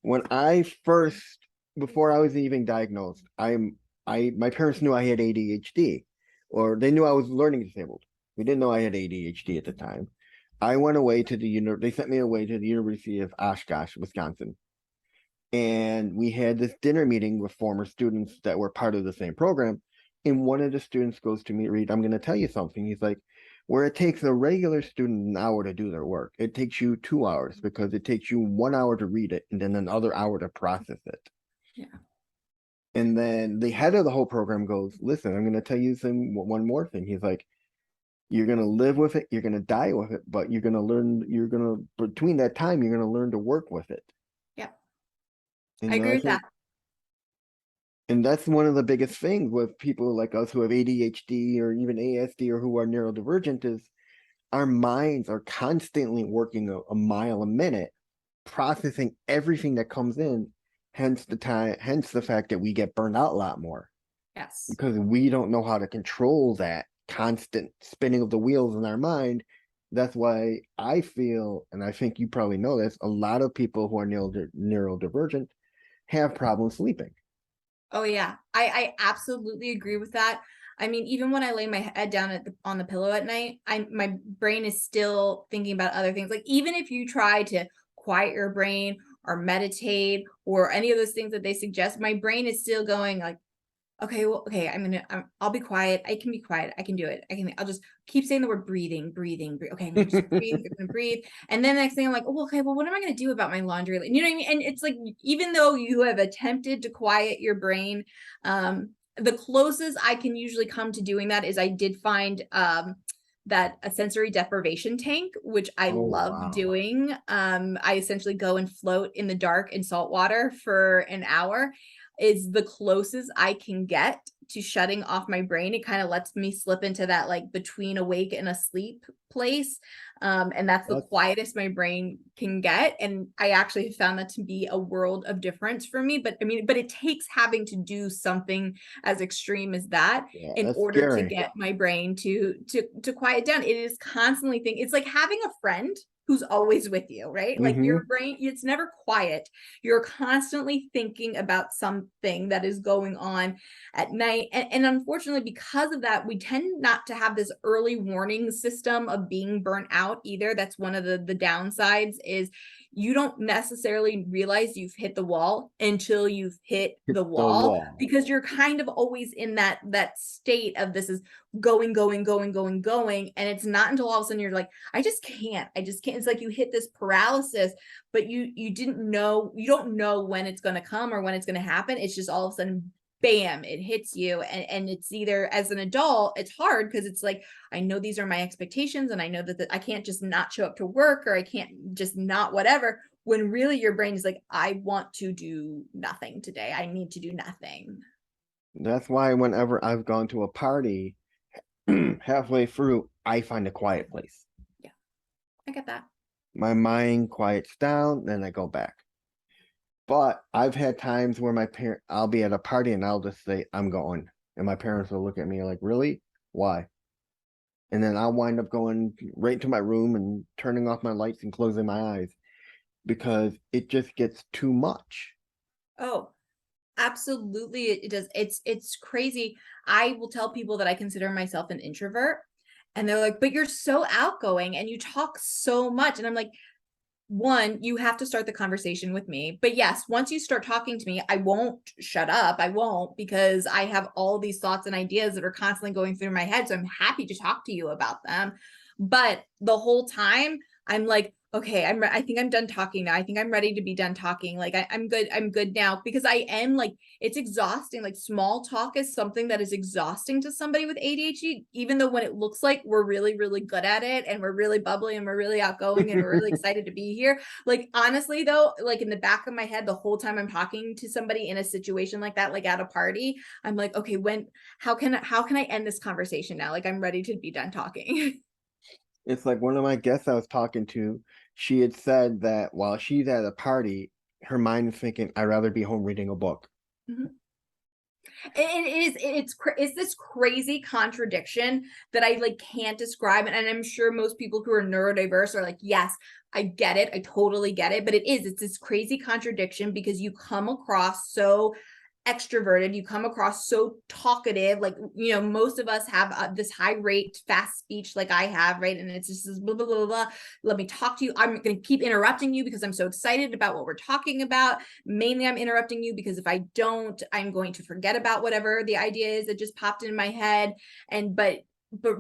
when I first, before I was even diagnosed, my parents knew I had ADHD, or they knew I was learning disabled. We didn't know I had ADHD at the time. I went away to they sent me away to the University of Oshkosh, Wisconsin. And we had this dinner meeting with former students that were part of the same program. And one of the students goes to me, Reed, I'm going to tell you something. He's like, where it takes a regular student an hour to do their work, it takes you 2 hours because it takes you 1 hour to read it and then another hour to process it. Yeah. And then the head of the whole program goes, listen, I'm going to tell you one more thing. He's like, you're going to live with it, you're going to die with it, but between that time, you're going to learn to work with it. Yeah. I And agree I with that. think, and that's one of the biggest things with people like us who have ADHD or even ASD or who are neurodivergent is our minds are constantly working a mile a minute, processing everything that comes in. Hence the fact that we get burned out a lot more Yes. because we don't know how to control that constant spinning of the wheels in our mind. That's why I feel, and I think you probably know this, a lot of people who are neurodivergent have problems sleeping. Oh yeah, I absolutely agree with that. I mean, even when I lay my head down on the pillow at night, my brain is still thinking about other things. Like even if you try to quiet your brain or meditate or any of those things that they suggest, my brain is still going like, okay, well, okay, I'll be quiet. I can be quiet. I can do it. I'll just keep saying the word breathing, breathing, breathe. Okay, I'm gonna just breathe. I'm gonna breathe. And then the next thing I'm like, oh, okay, well, what am I gonna do about my laundry? You know what I mean? And it's like, even though you have attempted to quiet your brain, the closest I can usually come to doing that is I did find that a sensory deprivation tank, which I Oh love wow. doing. I essentially go and float in the dark in salt water for an hour is the closest I can get to shutting off my brain. It kind of lets me slip into that like between awake and asleep place. And that's the That's quietest my brain can get. And I actually have found that to be a world of difference for me. But I mean, but it takes having to do something as extreme as that yeah, in that's order to scary. get my brain to quiet down. It is constantly thinking. It's like having a friend who's always with you, right? Like Mm-hmm. your brain, it's never quiet. You're constantly thinking about something that is going on at night. And unfortunately, because of that, we tend not to have this early warning system of being burnt out either. That's one of the downsides is you don't necessarily realize you've hit the wall until you've hit the The wall wall. because you're kind of always in that state of this is going, going, going, going, going. And it's not until all of a sudden you're like, I just can't. It's like you hit this paralysis, but you don't know when it's going to come or when it's going to happen. It's just all of a sudden, bam, it hits you. And it's either as an adult, it's hard because it's like, I know these are my expectations and I know that I can't just not show up to work or I can't just not whatever, when really your brain is like, I want to do nothing today. I need to do nothing. That's why whenever I've gone to a party, halfway through, I find a quiet place. Yeah, I get that. My mind quiets down, then I go back. But I've had times where I'll be at a party and I'll just say, I'm going. And my parents will look at me like, really? Why? And then I'll wind up going right to my room and turning off my lights and closing my eyes because it just gets too much. Oh, absolutely. It does. It's crazy. I will tell people that I consider myself an introvert and they're like, but you're so outgoing and you talk so much. And I'm like, one, you have to start the conversation with me. But yes, once you start talking to me, I won't shut up. I won't because I have all these thoughts and ideas that are constantly going through my head. So I'm happy to talk to you about them. But the whole time, I'm like, okay, I think I'm done talking now. I think I'm ready to be done talking. Like I'm good. I'm good now, because I am like, it's exhausting. Like small talk is something that is exhausting to somebody with ADHD, even though when it looks like we're really, really good at it and we're really bubbly and we're really outgoing and we're really excited to be here. Like honestly though, like in the back of my head, the whole time I'm talking to somebody in a situation like that, like at a party, I'm like, okay, how can I end this conversation now? Like I'm ready to be done talking. It's like one of my guests I was talking to, she had said that while she's at a party, her mind is thinking, I'd rather be home reading a book. Mhm. It's this crazy contradiction that I like can't describe, and I'm sure most people who are neurodiverse are like, yes, I get it, I totally get it, but it's this crazy contradiction because you come across so extroverted, you come across so talkative, like, you know, most of us have this high rate fast speech like I have, right? And it's just this blah blah blah blah, let me talk to you, I'm going to keep interrupting you because I'm so excited about what we're talking about. Mainly I'm interrupting you because if I don't, I'm going to forget about whatever the idea is that just popped in my head. And but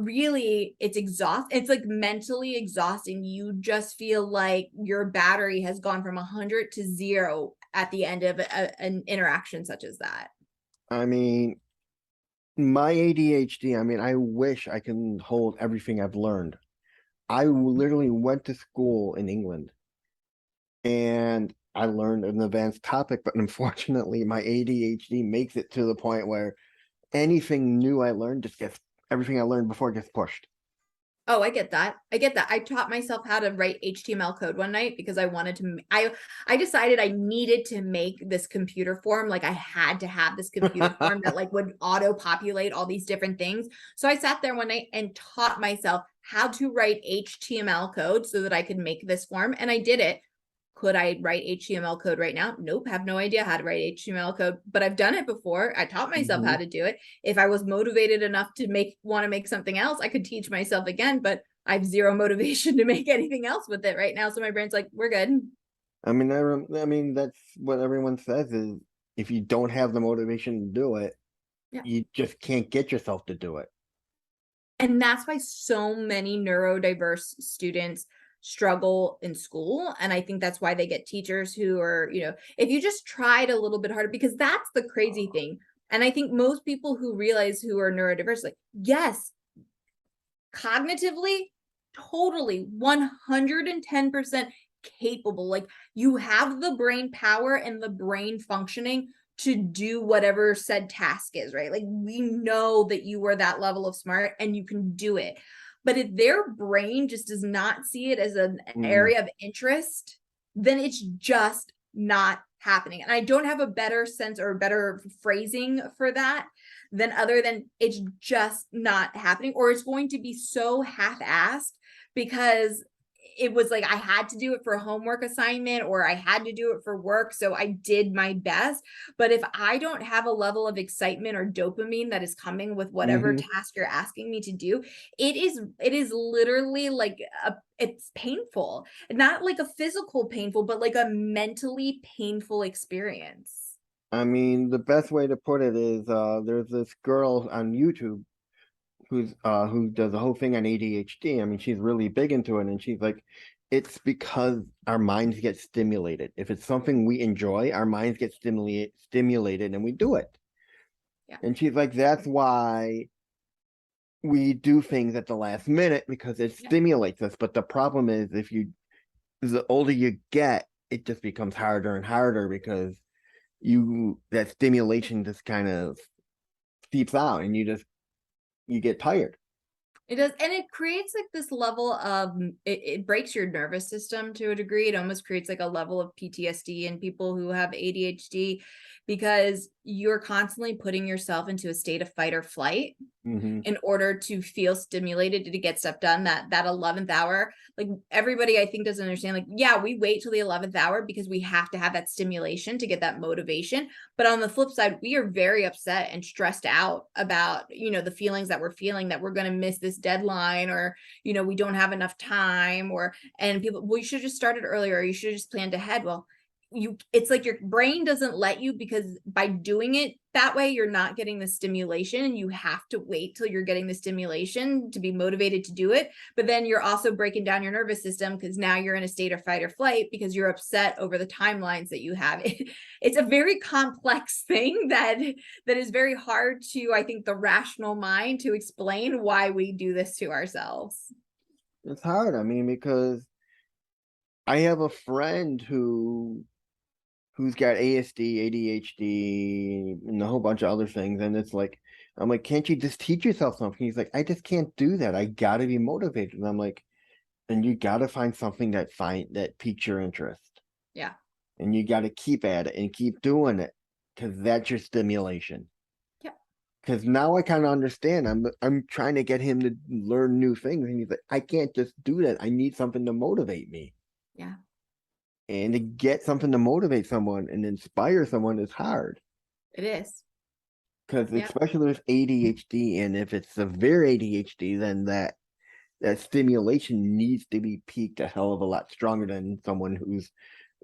really it's exhausting. It's like mentally exhausting. You just feel like your battery has gone from 100 to 0 at the end of an interaction such as that. I mean, my ADHD, I mean, I wish I can hold everything I've learned. I literally went to school in England and I learned an advanced topic, but unfortunately, my ADHD makes it to the point where anything new I learned just gets, everything I learned before gets pushed. Oh, I get that. I get that. I taught myself how to write HTML code one night because I wanted to, I decided I needed to make this computer form. Like I had to have this computer form that like would auto populate all these different things. So I sat there one night and taught myself how to write HTML code so that I could make this form. And I did it. Could I write HTML code right now? Nope, have no idea how to write HTML code, but I've done it before. I taught myself how Mhm. to do it. If I was motivated enough to want to make something else, I could teach myself again, but I have zero motivation to make anything else with it right now. So my brain's like, we're good. I mean, I mean, that's what everyone says is if you don't have the motivation to do it, Yeah. you just can't get yourself to do it. And that's why so many neurodiverse students struggle in school. And I think that's why they get teachers who are, you know, if you just tried a little bit harder, because that's the crazy thing. And I think most people who realize who are neurodiverse, like, yes, cognitively, totally 110% capable. Like you have the brain power and the brain functioning to do whatever said task is, right? Like we know that you are that level of smart and you can do it. But if their brain just does not see it as an Mm. area of interest, then it's just not happening. And I don't have a better sense or a better phrasing for that than other than it's just not happening, or it's going to be so half-assed because it was like I had to do it for a homework assignment or I had to do it for work, so I did my best. But if I don't have a level of excitement or dopamine that is coming with whatever Hmm. task you're asking me to do, it is literally like it's painful, not like a physical painful, but like a mentally painful experience. I mean, the best way to put it is there's this girl on YouTube who does a whole thing on ADHD. I mean, she's really big into it, and she's like, it's because our minds get stimulated. If it's something we enjoy, our minds get stimulated, and we do it. Yeah. And she's like, that's why we do things at the last minute because it Yeah. stimulates us. But the problem is, the older you get, it just becomes harder and harder because that stimulation just kind of seeps out, and you get tired. It does, and it creates like this level of it breaks your nervous system to a degree. It almost creates like a level of PTSD in people who have ADHD because you're constantly putting yourself into a state of fight or flight Hmm. in order to feel stimulated to get stuff done. That 11th hour, like everybody I think doesn't understand, like yeah, we wait till the 11th hour because we have to have that stimulation to get that motivation. But on the flip side, we are very upset and stressed out about, you know, the feelings that we're feeling, that we're going to miss this deadline, or, you know, we don't have enough time, or and people, well, you should just started earlier, you should have just planned ahead. Well, it's like your brain doesn't let you, because by doing it that way, you're not getting the stimulation, and you have to wait till you're getting the stimulation to be motivated to do it. But then you're also breaking down your nervous system, because now you're in a state of fight or flight because you're upset over the timelines that you have. It's a very complex thing that is very hard to, I think, the rational mind to explain why we do this to ourselves. It's hard. I mean, because I have a friend who's got ASD, ADHD, and a whole bunch of other things. And it's like, I'm like, can't you just teach yourself something? He's like, I just can't do that. I gotta be motivated. And I'm like, and you gotta find something that piques your interest. Yeah. And you gotta keep at it and keep doing it, because that's your stimulation. Yep. Because now I kind of understand. I'm trying to get him to learn new things, and he's like, I can't just do that. I need something to motivate me. Yeah. And to get something to motivate someone and inspire someone is hard. It is. Because Yep. especially with ADHD, and if it's severe ADHD, then that stimulation needs to be peaked a hell of a lot stronger than someone who's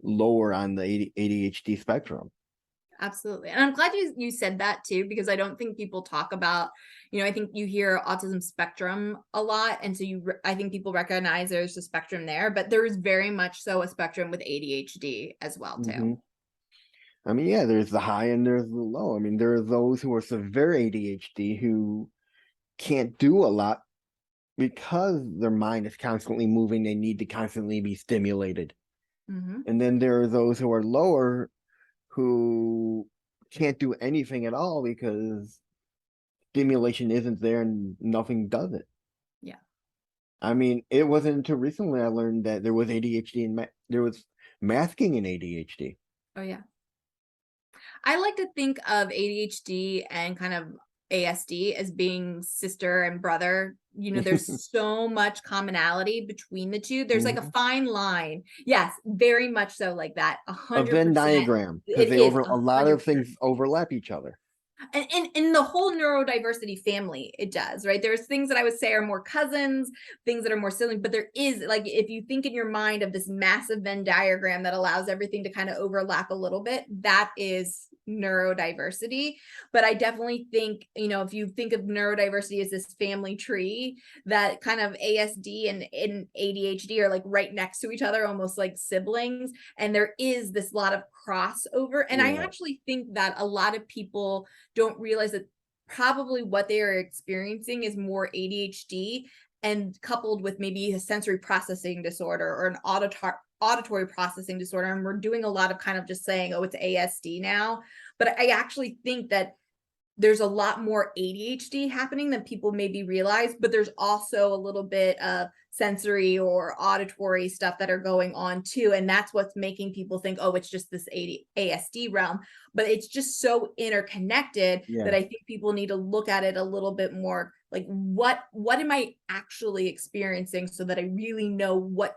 lower on the ADHD spectrum. Absolutely. And I'm glad you said that too, because I don't think people talk about, I think you hear autism spectrum a lot. And so I think people recognize there's a spectrum there, but there is very much so a spectrum with ADHD as well too. Mm-hmm. I mean, yeah, there's the high and there's the low. I mean, there are those who are severe ADHD who can't do a lot because their mind is constantly moving. They need to constantly be stimulated. Mm-hmm. And then there are those who are lower who can't do anything at all because stimulation isn't there and nothing does it. Yeah. I mean, it wasn't until recently I learned that there was ADHD and there was masking in ADHD. Oh, yeah. I like to think of ADHD and kind of ASD as being sister and brother. There's so much commonality between the two. There's like a fine line. Yes, very much so, like that. A 100%. Venn diagram, because It they is a lot of 100%. things overlap each other. And in the whole neurodiversity family, it does, right? There's things that I would say are more cousins, things that are more siblings, but there is, like, if you think in your mind of this massive Venn diagram that allows everything to kind of overlap a little bit, that is neurodiversity. But I definitely think, if you think of neurodiversity as this family tree, that kind of ASD and ADHD are like right next to each other, almost like siblings. And there is this lot of crossover. And I actually think that a lot of people don't realize that probably what they are experiencing is more ADHD, and coupled with maybe a sensory processing disorder or an auditory processing disorder. And we're doing a lot of kind of just saying, oh, it's ASD now. But I actually think that there's a lot more ADHD happening than people maybe realize, but there's also a little bit of sensory or auditory stuff that are going on too. And that's what's making people think, oh, it's just this ASD realm, but it's just so interconnected that I think people need to look at it a little bit more like, what am I actually experiencing, so that I really know what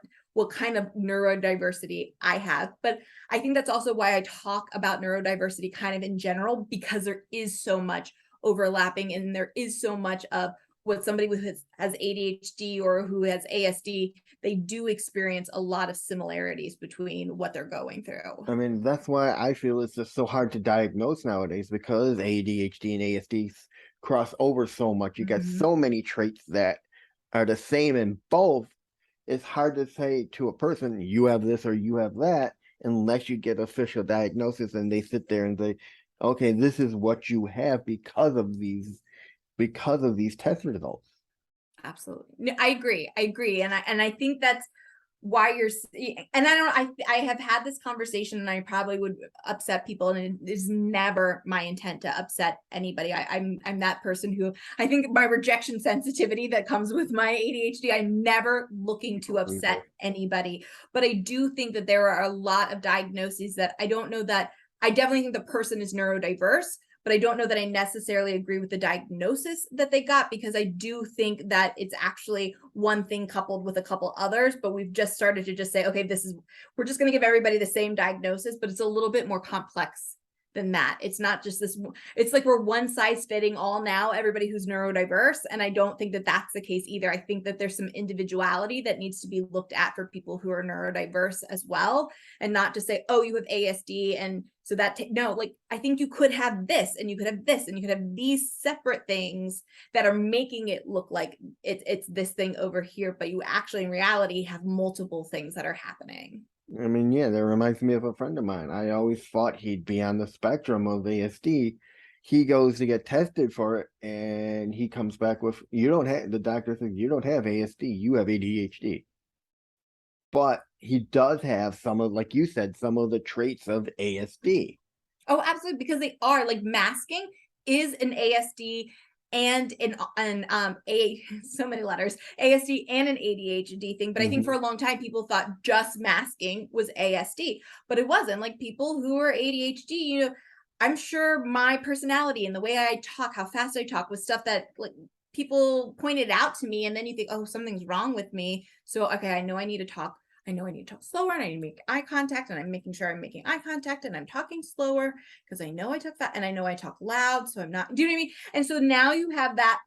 kind of neurodiversity I have. But I think that's also why I talk about neurodiversity kind of in general, because there is so much overlapping, and there is so much of what somebody who has ADHD or who has ASD, they do experience a lot of similarities between what they're going through. I mean, that's why I feel it's just so hard to diagnose nowadays, because ADHD and ASD cross over so much. You got so many traits that are the same in both. It's hard to say to a person, you have this or you have that, unless you get official diagnosis and they sit there and say, okay, this is what you have because of these test results. Absolutely. I agree. And I think that's why and I have had this conversation, and I probably would upset people, and it is never my intent to upset anybody. I'm that person who, I think my rejection sensitivity that comes with my ADHD, I'm never looking to upset anybody. But I do think that there are a lot of diagnoses that I don't know that I definitely think the person is neurodiverse, but I don't know that I necessarily agree with the diagnosis that they got, because I do think that it's actually one thing coupled with a couple others, but we've just started to just say, okay, we're just going to give everybody the same diagnosis, but it's a little bit more complex than that. It's not just this, it's like we're one size fitting all now, everybody who's neurodiverse. And I don't think that that's the case either. I think that there's some individuality that needs to be looked at for people who are neurodiverse as well, and not just say, oh, you have ASD. And so that, no, like, I think you could have this and you could have this and you could have these separate things that are making it look like it's this thing over here, but you actually in reality have multiple things that are happening. I mean, yeah, that reminds me of a friend of mine. I always thought he'd be on the spectrum of ASD. He goes to get tested for it, and he comes back with, you don't have, the doctor says, you don't have ASD, you have ADHD. But he does have some of, like you said, some of the traits of ASD. Oh, absolutely, because they are, like, masking is an ASD and an a so many letters, ASD and an ADHD thing. But I think for a long time people thought just masking was ASD, but it wasn't. Like, people who are ADHD, you know, I'm sure my personality and the way I talk, how fast I talk, was stuff that, like, people pointed out to me, and then you think, oh, something's wrong with me. So okay, I know I need to talk. I know I need to talk slower, and I need to make eye contact, and I'm making sure I'm making eye contact and I'm talking slower because I know I talk fast and I know I talk loud. So I'm not, do you know what I mean? And so now you have that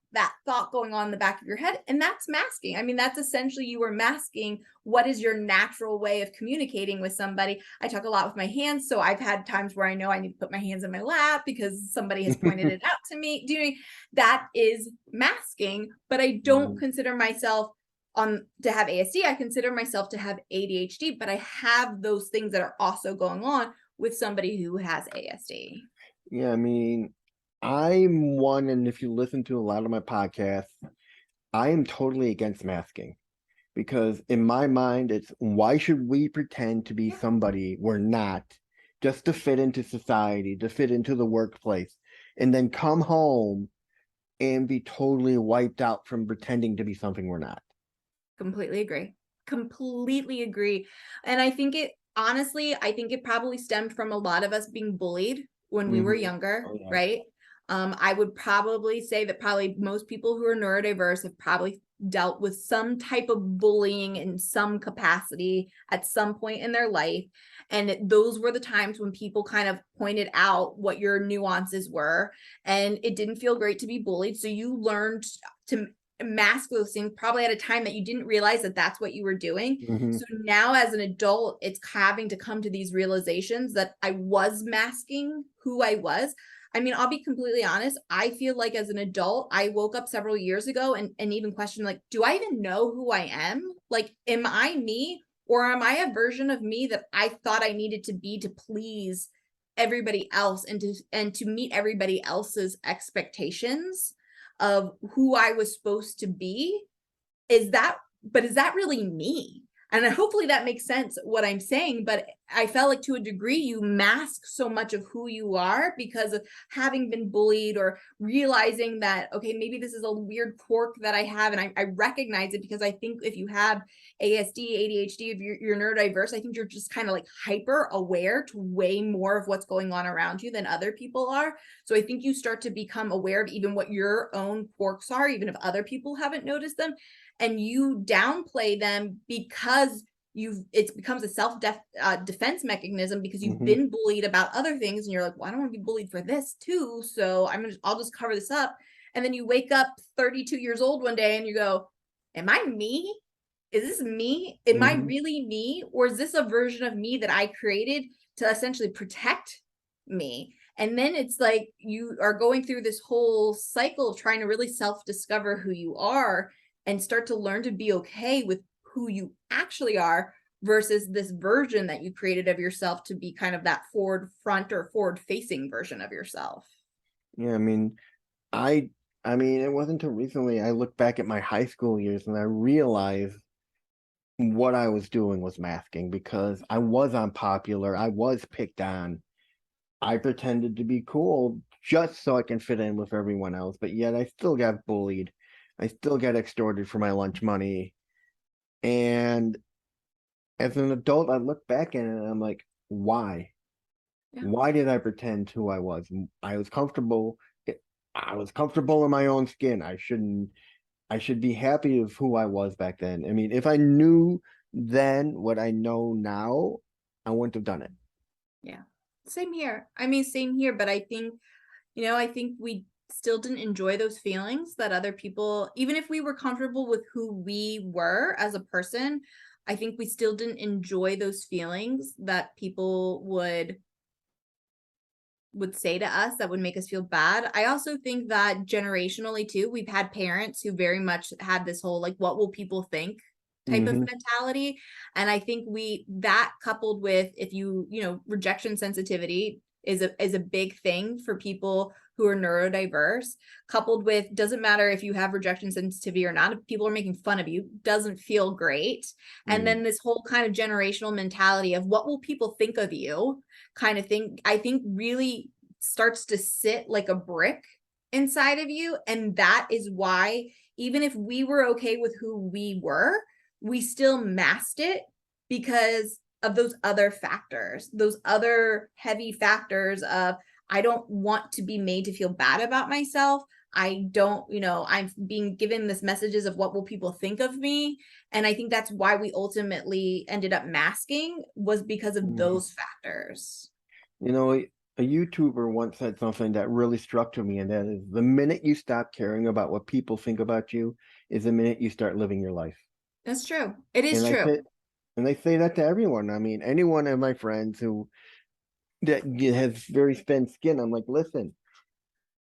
thought going on in the back of your head, and that's masking. I mean, that's essentially, you are masking what is your natural way of communicating with somebody. I talk a lot with my hands. So I've had times where I know I need to put my hands in my lap because somebody has pointed it out to me. Do you know what I mean? That is masking, but I don't consider myself to have ASD. I consider myself to have ADHD, but I have those things that are also going on with somebody who has ASD. Yeah, I mean, I'm one, and if you listen to a lot of my podcasts, I am totally against masking, because in my mind, it's, why should we pretend to be somebody we're not just to fit into society, to fit into the workplace, and then come home and be totally wiped out from pretending to be something we're not. Completely agree. Completely agree. And I think it, honestly, I think it probably stemmed from a lot of us being bullied when we were younger, Oh, yeah. right? I would probably say that probably most people who are neurodiverse have probably dealt with some type of bullying in some capacity at some point in their life. And those were the times when people kind of pointed out what your nuances were, and it didn't feel great to be bullied. So you learned to mask those things probably at a time that you didn't realize that that's what you were doing. So now as an adult, it's having to come to these realizations that I was masking who I was. I mean, I'll be completely honest. I feel like as an adult, I woke up several years ago and even questioned, like, do I even know who I am? Like, am I me, or am I a version of me that I thought I needed to be to please everybody else and to meet everybody else's expectations of who I was supposed to be? Is that really me? And hopefully that makes sense what I'm saying, but I felt like to a degree you mask so much of who you are because of having been bullied, or realizing that, okay, maybe this is a weird quirk that I have, and I recognize it, because I think if you have ASD, ADHD, if you're neurodiverse, I think you're just kind of like hyper aware to way more of what's going on around you than other people are. So I think you start to become aware of even what your own quirks are, even if other people haven't noticed them, and you downplay them because it becomes a defense mechanism, because you've been bullied about other things, and you're like, well, I don't want to be bullied for this too, so I'll just cover this up. And then you wake up 32 years old one day and you go, am I me? Is this me? Am I really me? Or is this a version of me that I created to essentially protect me? And then it's like you are going through this whole cycle of trying to really self-discover who you are and start to learn to be okay with who you actually are, versus this version that you created of yourself to be kind of that forward facing version of yourself. Yeah, I mean, I mean, it wasn't until recently I looked back at my high school years and I realized what I was doing was masking, because I was unpopular, I was picked on. I pretended to be cool just so I can fit in with everyone else, but yet I still got bullied. I still got extorted for my lunch money. And as an adult, I look back at it and I'm like, why? Yeah. Why did I pretend who I was? I was comfortable. I was comfortable in my own skin. I should be happy with who I was back then. I mean, if I knew then what I know now, I wouldn't have done it. Yeah. Same here. I mean, same here, but I think, I think we still didn't enjoy those feelings that other people, even if we were comfortable with who we were as a person, I think we still didn't enjoy those feelings that people would say to us that would make us feel bad. I also think that generationally too, we've had parents who very much had this whole like, what will people think type of Hmm. mentality. And I think that coupled with, if rejection sensitivity is a big thing for people who are neurodiverse, coupled with, doesn't matter if you have rejection sensitivity or not, if people are making fun of you, doesn't feel great. And Mm. then this whole kind of generational mentality of what will people think of you kind of thing, I think really starts to sit like a brick inside of you. And that is why, even if we were okay with who we were, we still masked it because of those other factors, those other heavy factors of, I don't want to be made to feel bad about myself. I don't, I'm being given this messages of what will people think of me. And I think that's why we ultimately ended up masking, was because of Mhm. those factors. You know, a YouTuber once said something that really struck to me, and that is the minute you stop caring about what people think about you is the minute you start living your life. That's true. It is And I true. say, and I say that to everyone. I mean, any one of my friends who has very thin skin, I'm like, listen,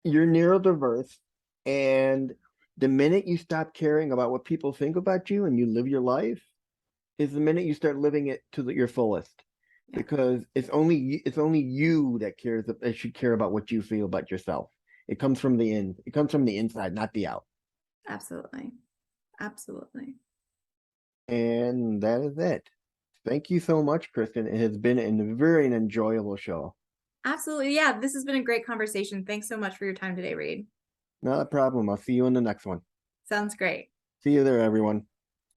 you're neurodiverse, and the minute you stop caring about what people think about you and you live your life is the minute you start living it to your fullest. Yeah, Because it's only you that should care about what you feel about yourself. It comes from the in. It comes from the inside, not the out. absolutely. Absolutely. And that is it. Thank you so much, Kristen. It has been a very enjoyable show. Absolutely. Yeah, this has been a great conversation. Thanks so much for your time today, Reed. Not a problem. I'll see you in the next one. Sounds great. See you there, everyone.